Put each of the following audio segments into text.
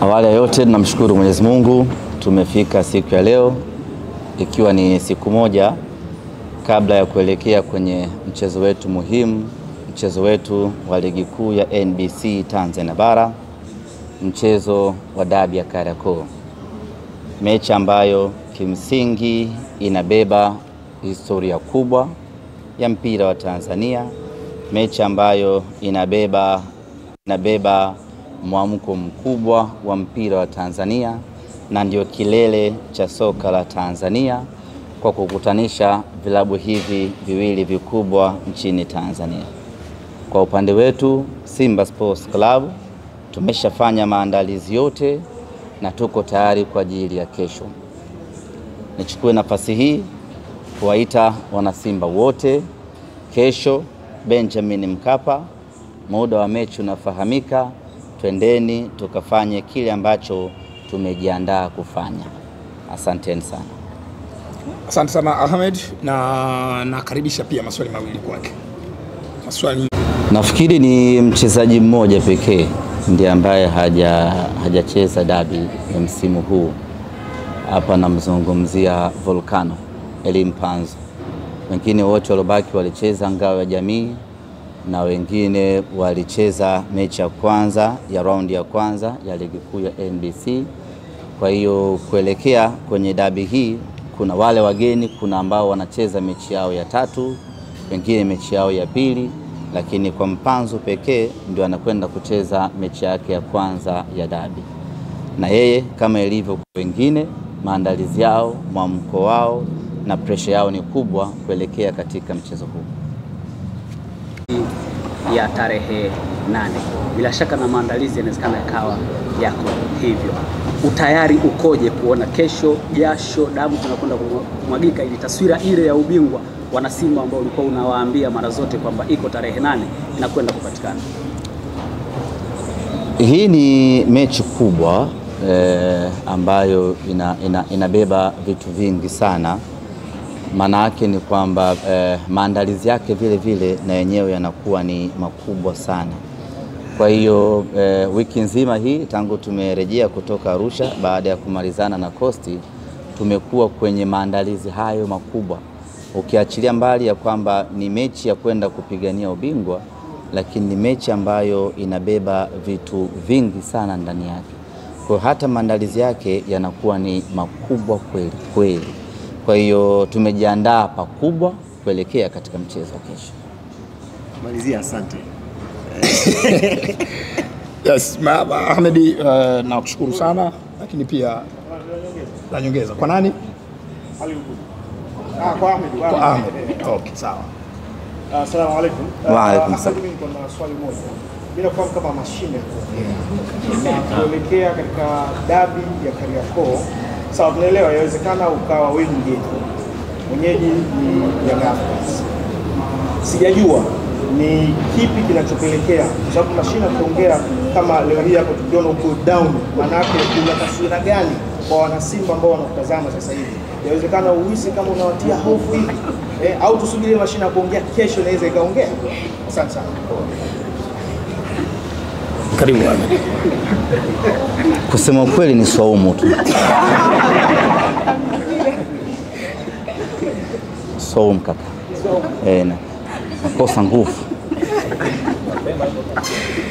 Awali ya yote tunamshukuru Mwenyezi Mungu, tumefika siku ya leo ikiwa ni siku moja kabla ya kuelekea kwenye mchezo wetu muhimu, mchezo wetu wa ligi kuu ya NBC Tanzania Bara, mchezo wa dabi ya Kariakoo. Mechi ambayo kimsingi inabeba historia kubwa ya mpira wa Tanzania, mechi ambayo inabeba mwamko mkubwa wa mpira wa Tanzania na ndio kilele cha soka la Tanzania kwa kukutanisha vilabu hivi viwili vikubwa nchini Tanzania. Kwa upande wetu Simba Sports Club tumeshafanya maandalizi yote na tuko tayari kwa ajili ya kesho. Nichukue nafasi hii kuwaita wanasimba wote kesho Benjamin Mkapa, muda wa mechi unafahamika, twendeni tukafanye kile ambacho tumejiandaa kufanya. Asanteni sana. Asante sana Ahmed, na nakaribisha pia maswali mawili kwake. Nafikiri ni mchezaji mmoja pekee ndiye ambaye hajacheza dabi ya msimu huu. Hapa namzungumzia Volcano Elimpanzo. Wengine wote walobaki walicheza ngao ya jamii na wengine walicheza mechi ya kwanza ya raundi ya kwanza ya ligi kuu ya NBC. Kwa hiyo kuelekea kwenye dabi hii kuna wale wageni, kuna ambao wanacheza mechi yao ya tatu, wengine mechi yao ya pili, lakini kwa Mpanzo pekee ndio anakwenda kucheza mechi yake ya kwanza ya dabi. Na yeye kama ilivyo kwa wengine, maandalizi yao, mwamko wao na pressure yao ni kubwa kuelekea katika mchezo huu ya tarehe 8. Bila shaka na maandalizi yanawezekana yakawa yako hivyo. Utayari ukoje kuona kesho jasho damu tunakwenda kumwagika ili taswira ile ya ubingwa wana Simba ambao ulikuwa unawaambia mara zote kwamba iko tarehe 8 inakwenda kupatikana? Hii ni mechi kubwa ambayo inabeba vitu vingi sana. Maana yake ni kwamba maandalizi yake vile vile na yenyewe yanakuwa ni makubwa sana. Kwa hiyo wiki nzima hii tangu tumerejea kutoka Arusha baada ya kumalizana na Coast, tumekuwa kwenye maandalizi hayo makubwa. Ukiachilia mbali ya kwamba ni mechi ya kwenda kupigania ubingwa, lakini ni mechi ambayo inabeba vitu vingi sana ndani yake. Kwa hata maandalizi yake yanakuwa ni makubwa kweli kweli. Kwa hiyo tumejiandaa pakubwa kuelekea katika mchezo wa kesho. Malizia, asante. Yes, Ahmed, nakushukuru sana, lakini pia la nyongeza. Kwa nani? Kwa Ahmed. Kwa Ahmed. Okay, sawa. Asalamu alaykum. Wa alaykum salaam. Mimi kuna swali moja. Mimi nafahamu kama mashine kuelekea katika dabi ya Kariakoo. Sawa, tunaelewa yawezekana ukawa wewe mwenyeji ni Young Africans. Sijajua ni kipi kinachopelekea, kwa sababu mashina kuongea kama leo hii hapo tukiona uko down, maana yake kuna taswira gani kwa wana Simba ambao wanakutazama sasa hivi? Yawezekana uhisi kama unawatia hofu hivi au tusubiri mashina kuongea kesho inaweza ikaongea? Asante sana. Karibu Ahmed. Kusema ukweli ni swaumu tu. Swaumu kaka. Nakosa nguvu.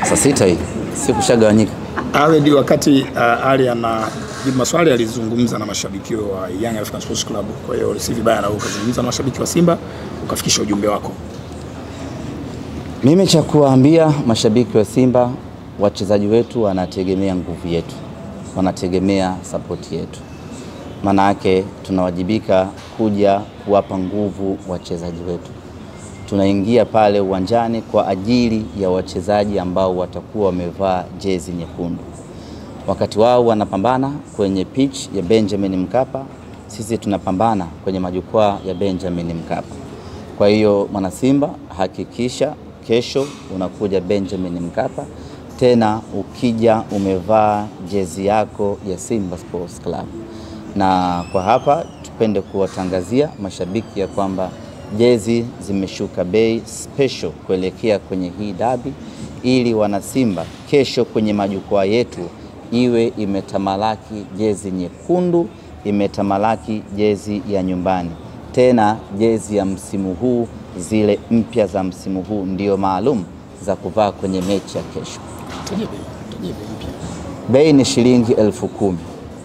Sasa sita hii sikushagawanyika. Ahmed, wakati Ali anajibu maswali alizungumza na mashabiki wa Young African Sports Club. Kwa hiyo si vibaya na ukazungumza na mashabiki wa Simba ukafikisha ujumbe wako. Mimi cha kuwaambia mashabiki wa Simba, wachezaji wetu wanategemea nguvu yetu, wanategemea support yetu. Maana yake tunawajibika kuja kuwapa nguvu wachezaji wetu. Tunaingia pale uwanjani kwa ajili ya wachezaji ambao watakuwa wamevaa jezi nyekundu. Wakati wao wanapambana kwenye pitch ya Benjamin Mkapa, sisi tunapambana kwenye majukwaa ya Benjamin Mkapa. Kwa hiyo mwana Simba, hakikisha kesho unakuja Benjamin Mkapa, tena ukija umevaa jezi yako ya Simba Sports Club. Na kwa hapa tupende kuwatangazia mashabiki ya kwamba jezi zimeshuka bei special kuelekea kwenye hii dabi, ili wana Simba kesho kwenye majukwaa yetu iwe imetamalaki jezi nyekundu, imetamalaki jezi ya nyumbani. Tena jezi ya msimu huu, zile mpya za msimu huu ndio maalum za kuvaa kwenye mechi ya kesho. Bei ni shilingi 10,000.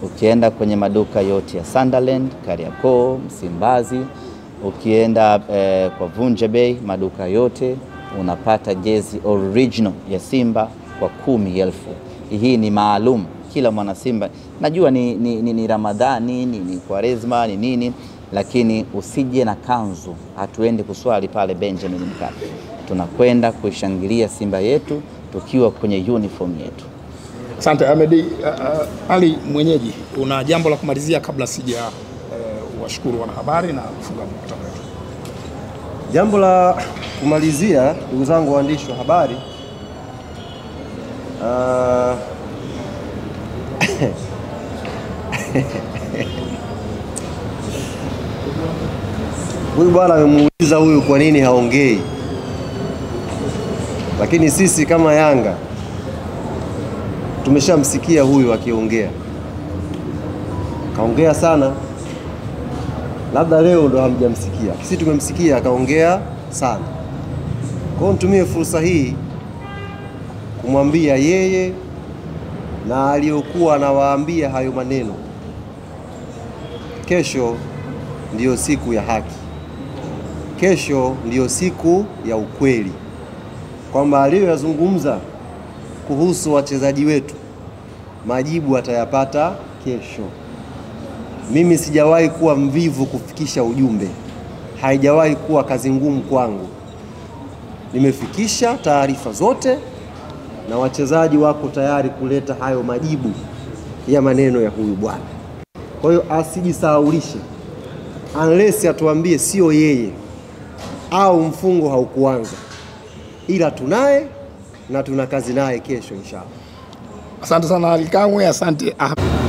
Ukienda kwenye maduka yote ya Sunderland, Kariakoo, Msimbazi, ukienda kwa Vunja Bei, maduka yote unapata jezi original ya Simba kwa 10,000. Hii ni maalum kila mwana Simba. Najua ni Ramadhani, ni Kwaresma, ni nini, lakini usije na kanzu. Hatuendi kuswali pale Benjamin Mkapa. Tunakwenda kuishangilia Simba yetu tukiwa kwenye uniform yetu. Asante Ahmed. Ali mwenyeji, una jambo la kumalizia kabla sija washukuru wanahabari na kufunga mkutano wetu? Jambo la kumalizia, ndugu zangu waandishi wa habari, huyu bwana amemuuliza huyu kwa nini haongei, lakini sisi kama Yanga tumeshamsikia huyu akiongea, kaongea sana. Labda leo ndo hamjamsikia, sisi tumemsikia akaongea sana. Kwa hiyo nitumie fursa hii kumwambia yeye na aliyokuwa anawaambia hayo maneno, kesho ndiyo siku ya haki, kesho ndiyo siku ya ukweli, kwamba aliyoyazungumza kuhusu wachezaji wetu majibu atayapata kesho. Mimi sijawahi kuwa mvivu kufikisha ujumbe, haijawahi kuwa kazi ngumu kwangu. Nimefikisha taarifa zote na wachezaji wako tayari kuleta hayo majibu ya maneno ya huyu bwana. Kwa hiyo asijisahaulishe, unless atuambie sio yeye au mfungo haukuanza, ila tunaye na tuna kazi naye kesho inshallah. Asante sana Ali Kamwe, asante.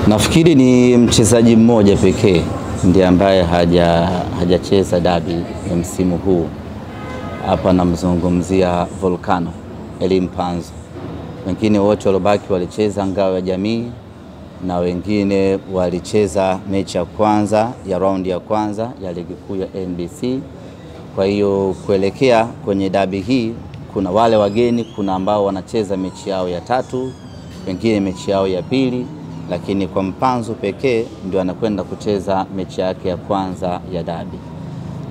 Nafikiri ni mchezaji mmoja pekee ndiye ambaye hajacheza dabi ya msimu huu. Hapa namzungumzia Volcano Elimpanzo. Wengine wote walobaki walicheza ngao ya jamii na wengine walicheza mechi ya kwanza ya raundi ya kwanza ya ligi kuu ya NBC. Kwa hiyo kuelekea kwenye dabi hii, kuna wale wageni, kuna ambao wanacheza mechi yao ya tatu, wengine mechi yao ya pili, lakini kwa Mpanzu pekee ndio anakwenda kucheza mechi yake ya kwanza ya dabi.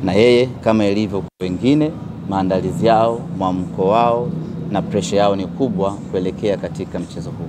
Na yeye kama ilivyo kwa wengine, maandalizi yao, mwamko wao na pressure yao ni kubwa kuelekea katika mchezo huu.